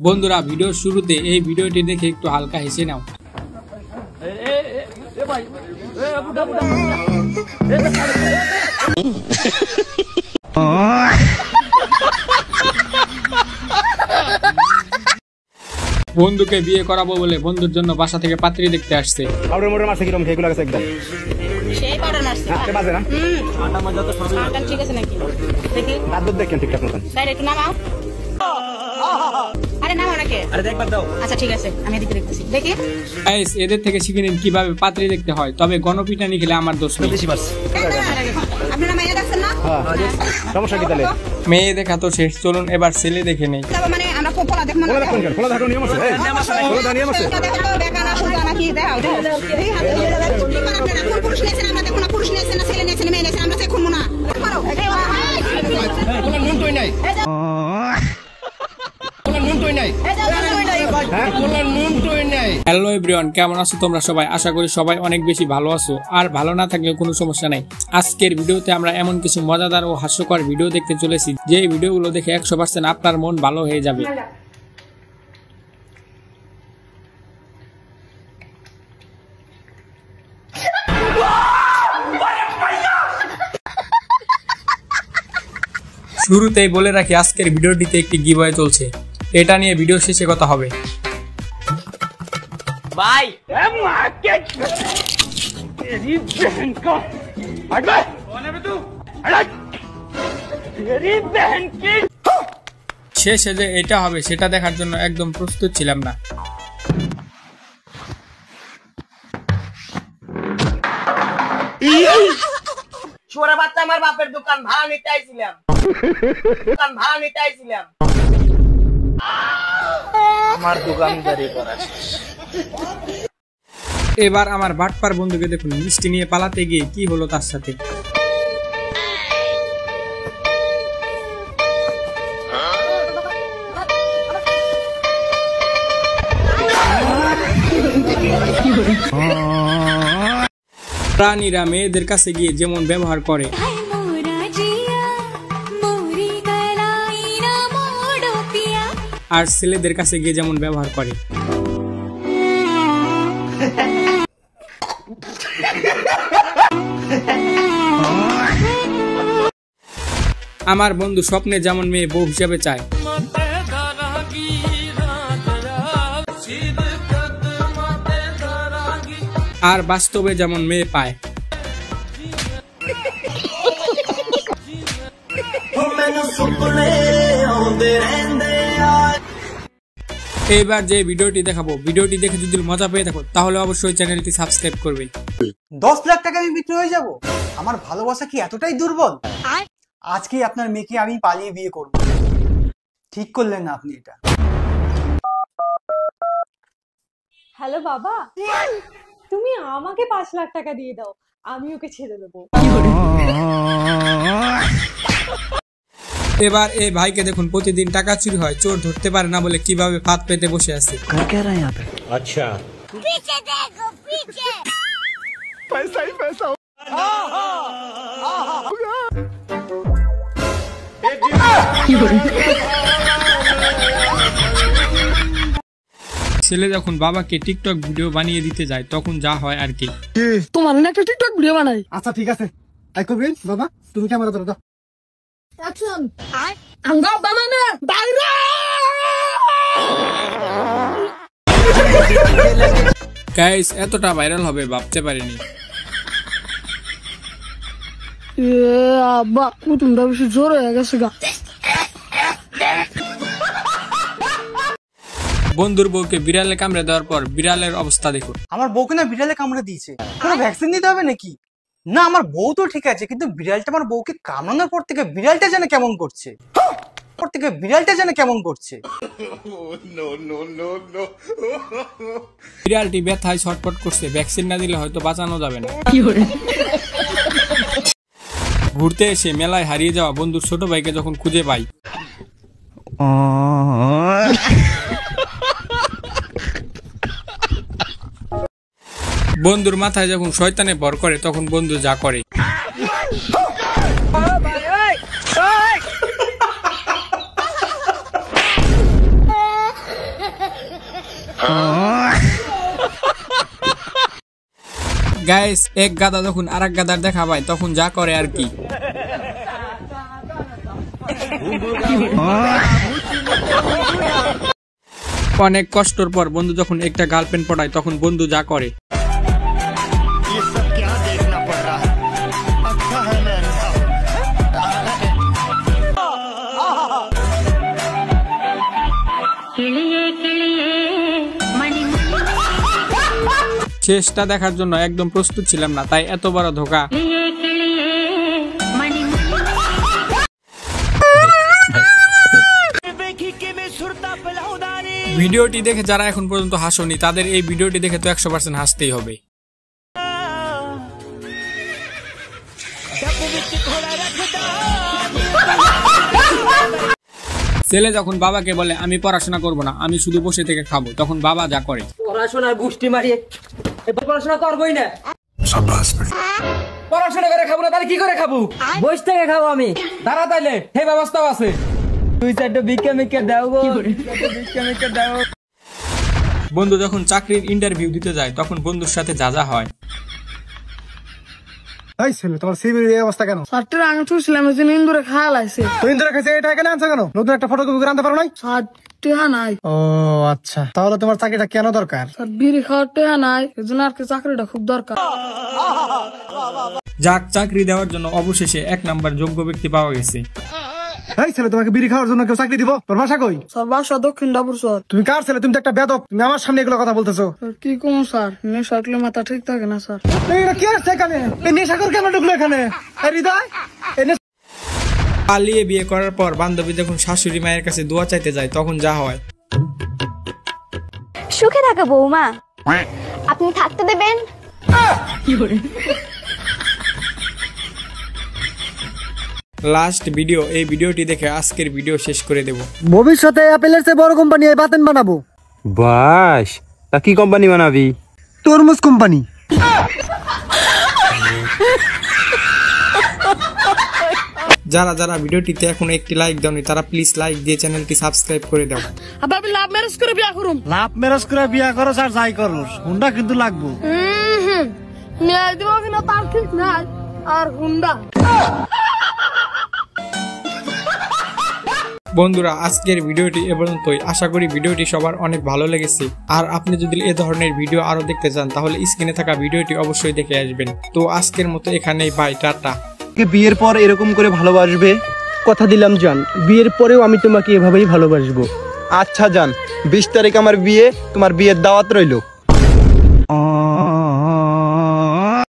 বন্ধুরা ভিডিওর শুরুতে এই ভিডিওটি দেখে একটু হালকা হেসে নাও। বন্ধুকে বিয়ে করাবো বলে বন্ধুর জন্য বাসা থেকে পাত্রী দেখতে আসছে। এদের থেকে শিখে নিন কিভাবে পাত্রী দেখতে হয়, তবে গণপিটানি খেলে আমার দোষ নেই। মেয়ে দেখা তো শেষ, চলুন এবার ছেলে দেখে নেই। হ্যালো এভরিওয়ান, কেমন আছো তোমরা সবাই? আশা করি সবাই অনেক বেশি ভালো আছো, আর ভালো না থাকলে কোনো সমস্যা নাই। আজকের ভিডিওতে আমরা এমন কিছু মজাদার ও হাস্যকর ভিডিও দেখতে চলেছি, যে ভিডিওগুলো দেখে 100% আপনার মন ভালো হয়ে যাবে। শুরুতেই বলে রাখি, আজকের ভিডিওটিতে একটি গিভঅ্যাওয়ে চলছে, এটা নিয়ে ভিডিও শেষে কথা হবে। ভাই শেষে যে এটা হবে সেটা দেখার জন্য একদম প্রস্তুত ছিলাম না। ছোড়া বাচ্চা আমার বাপের দোকান ভাড়া নিতে আইছিলাম, আমার দোকানদারি করা। এবার আমার বাটপার বন্ধুকে দেখুন, মিষ্টি নিয়ে পালাতে গিয়ে কি হলো তার সাথে। প্রাণীরা মেয়েদের কাছে গিয়ে যেমন ব্যবহার করে, আর ছেলেদের কাছে গিয়ে যেমন ব্যবহার করে। আমার বন্ধু স্বপ্নে যেমন মেয়ে বউ হিসাবে চায়, আর বাস্তবে যেমন মেয়ে পায়। এইবার যে ভিডিওটি দেখাবো, ভিডিওটি দেখে যদি মজা পেয়ে থাকো তাহলে অবশ্যই চ্যানেলটি সাবস্ক্রাইব করবে। 10 লাখ টাকা আমি বিক্রি হয়ে যাব? আমার ভালোবাসা কি এতটাই দুর্বল? আজকেই আপনার মেয়েকে আমি পালিয়ে বিয়ে করব। ঠিক করলেন না আপনি এটা? হ্যালো বাবা, তুমি আমাকে 5 লাখ টাকা দিয়ে দাও, আমি ওকে ছেড়ে দেবো। এবার এই ভাইকে দেখুন, প্রতিদিন টাকা চুরি হয়, চোর ধরতে পারে না বলে কিভাবে ফাঁদ পেতে বসে আছে। আচ্ছা पैसा ही पैसा। ছেলে যখন বাবাকে টিকটক ভিডিও বানিয়ে দিতে যায় তখন যা হয় আর কি। তোমার না একটা টিকটক ভিডিও বানাই। আচ্ছা ঠিক আছে, তাই করবেন বাবা, তুমি ক্যামেরা ধরো দাও। অ্যাকশন। আঙ্গা বানানা বাইরে। গাইস, এতটা ভাইরাল হবে ভাবতে পারিনি। আব্বা কুটুমটা বেশি জোর হয়ে গেছে গা। বন্ধুর বউকে বিড়ালে কামড়ে দেওয়ার পর বিড়ালের অবস্থা দেখুন। আমার বউকে না বিড়ালে কামড়ে দিয়েছে, কোনো ভ্যাকসিন দিতে হবে নাকি? না, আমার বউ তো ঠিক আছে, কিন্তু বিড়ালটা আমার বউকে কামড়ানোর পর থেকে বিড়ালটা যেন কেমন করছে, বিড়ালটি ব্যথায় ছটফট করছে, ভ্যাকসিন না দিলে হয়তো বাঁচানো যাবে না। ঘুরতে এসে মেলায় হারিয়ে যাওয়া বন্ধুর ছোট ভাইকে যখন খুঁজে পাই, বন্ধুর মাথায় যখন শয়তানে ভর করে তখন বন্ধু যা করে। গাইস, এক গাদা যখন আরেক গাদার দেখা পায় তখন যা করে আর কি। অনেক কষ্টর পর বন্ধু যখন একটা গার্লফ্রেন্ড পটায় তখন বন্ধু যা করে। শেষটা দেখার জন্য একদম প্রস্তুত ছিলাম না, তাই এত বড় ধোকা। ভিডিওটি দেখে যারা এখন পর্যন্ত হাসোনি তাদের এই ভিডিওটি দেখে তো 100% হাসতেই হবে। ছেলে যখন বাবাকে বলে আমি পড়াশোনা করব না, আমি শুধু বসে থেকে খাবো, তখন বাবা যা করে। পড়াশোনার গুষ্টি মারিয়ে পড়াশোনা করবোই না। পড়াশোনা করে খাবো না তাহলে কি করে খাবো? বসে থেকে খাবো আমি। দাঁড়া তাইলে হে ব্যবস্থাও আছে। তুই চারটা ভিক্ষা মিক্ষা দাও গো, ভিক্ষা মিক্ষা দাও। বন্ধু যখন চাকরির ইন্টারভিউ দিতে যায় তখন বন্ধুর সাথে যা যা হয়। এই ছেলে, তোমার সিভির এই অবস্থা কেন? সাতটা আগে চুষলাম ইন্দুরে খাওয়া লাগছে। তো ইন্দ্র কাছে এটা কেন আনছো কেন? নতুন একটা ফটোকপি করে আনতে পারো নাই? টেহা নাই। ও আচ্ছা, তাহলে তোমার চাকরিটা কেন দরকার? স্যার বিড়ি খাওয়ার টেহা নাই, এজন্য আর কি চাকরিটা খুব দরকার। যাক, চাকরি দেওয়ার জন্য অবশেষে 1 নাম্বার যোগ্য ব্যক্তি পাওয়া গেছে। এই ছেলে, তোমাকে বিড়ি খাওয়ার জন্য কেউ চাকরি দিব? তোর ভাষা কই? স্যার বাসা দক্ষিণ ডাবুর স্যার। তুমি কার ছেলে? তুমি তো একটা বেদব, তুমি আমার সামনে এগুলো কথা বলতেছো। কি কম স্যার, নেশা উঠলে মাথা ঠিক থাকে না স্যার। এটা কি আছে এখানে? এই নেশাখোর কেন ঢুকলো এখানে? এই হৃদয়, পালিয়ে বিয়ে করার পর বান্ধবী যখন শাশুড়ি মায়ের কাছে দোয়া চাইতে যায় তখন যা হয়। সুখে থাকা বৌমা, আপনি থাকতে দেবেন? লাস্ট ভিডিও, এই ভিডিওটি দেখে আজকের ভিডিও শেষ করে দেব। ভবিষ্যতে অ্যাপেলের চেয়ে বড় কোম্পানি এই বাতেন বানাবো। বাস, তা কি কোম্পানি বানাবি? তরমুজ কোম্পানি। যারা যারা ভিডিওটিতে এখন একটি লাইক দাওনি তারা প্লিজ লাইক দিয়ে চ্যানেলটি সাবস্ক্রাইব করে দাও। আবার আমি লাভ ম্যারেজ করে বিয়া করুম। লাভ ম্যারেজ করে বিয়া করো আর যাই করো, হুন্ডা কিন্তু লাগবো। মেয়ে দিব কিনা তার ঠিক নাই, আর হুন্ডা। বন্ধুরা, আজকের ভিডিওটি এ পর্যন্তই। আশা করি ভিডিওটি সবার অনেক ভালো লেগেছে। আর আপনি যদি এ ধরনের ভিডিও আরো দেখতে চান তাহলে স্ক্রিনে থাকা ভিডিওটি অবশ্যই দেখে আসবেন। তো আজকের মতো এখানেই, বাই, টাটা। বিয়ের পর এরকম করে ভালোবাসবে কথা দিলাম জান, বিয়ের পরেও আমি তোমাকে এভাবেই ভালোবাসবো। আচ্ছা জান, 20 তারিখ আমার বিয়ে, তোমার বিয়ের দাওয়াত রইলো।